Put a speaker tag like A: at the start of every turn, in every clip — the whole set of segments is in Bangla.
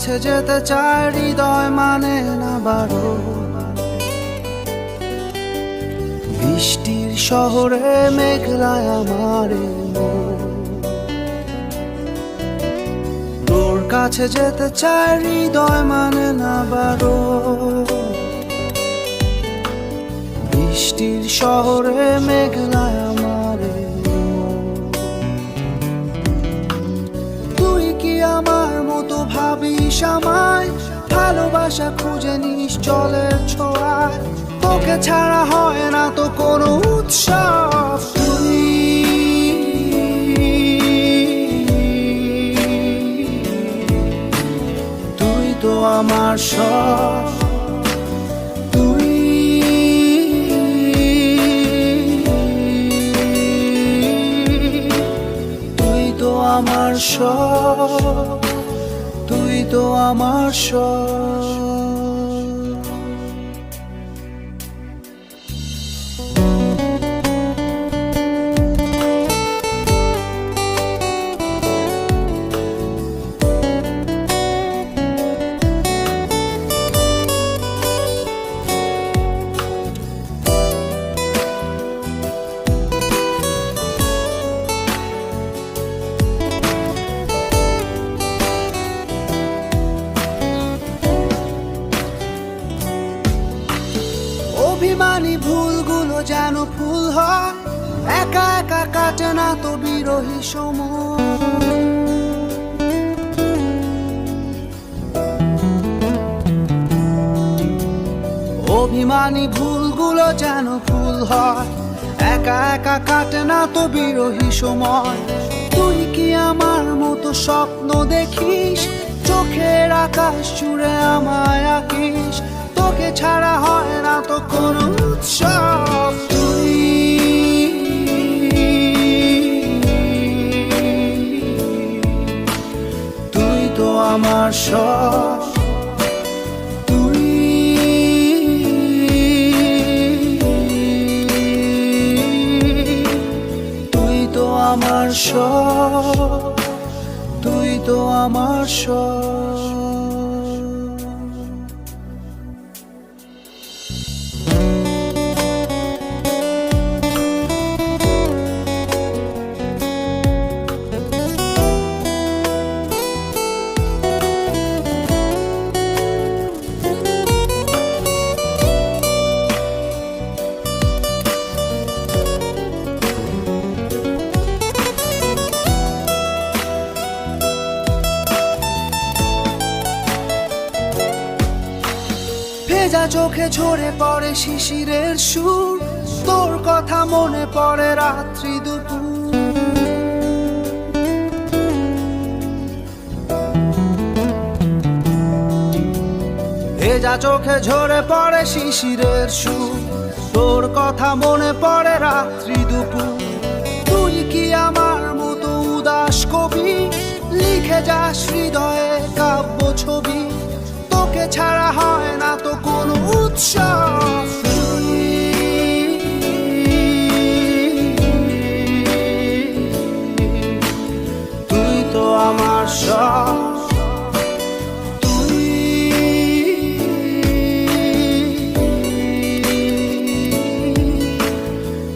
A: কাছে যেতে চায় হৃদয় মানে না বারো। বৃষ্টির শহরে মেঘলায় আমার তোর কাছে যেতে চায় হৃদয় মানে না বারো। বৃষ্টির শহরে মেঘলায় আমার তুই কি আমার মতো ভাবিস আমায়? ভালোবাসা খুঁজে নিস জলের ছোঁয়ায়, তোকে ছাড়া হয় না তো কোনো উৎসব। তুই তো আমার সব, তুই তো আমার সব, তুই তো আমার সব। অভিমানী ভুলগুলো যেন ফুল হয়, একা একা কাটে না তো বিরহী সময়। অভিমানী ভুলগুলো যেন ফুল হয়, একা একা কাটে না তো বিরহী সময়। তুই কি আমার মতো স্বপ্ন দেখিস? চোখের আকাশ জুড়ে আমায় আঁকিস, তোকে ছাড়া হয় না তো কোনো উৎসব। তুই তো আমার সব, তুই তো আমার সব, তুই তো আমার সব। ভেজা চোখে ঝরে পড়ে শিশিরের সুর, তোর কথা মনে পড়ে রাত্রি দুপুর। ভেজা চোখে ঝরে পড়ে শিশিরের সুর, তোর কথা মনে পড়ে রাত্রি দুপুর। তুই কি আমার মতো উদাস কবি? লিখে যাস হৃদয়ে কাব্য ছবি, তোকে ছাড়া হয় না তো কোনো উৎসব। তুই তো আমার সব,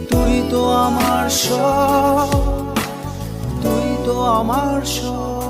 A: তুই তো আমার সব, তুই তো আমার সব।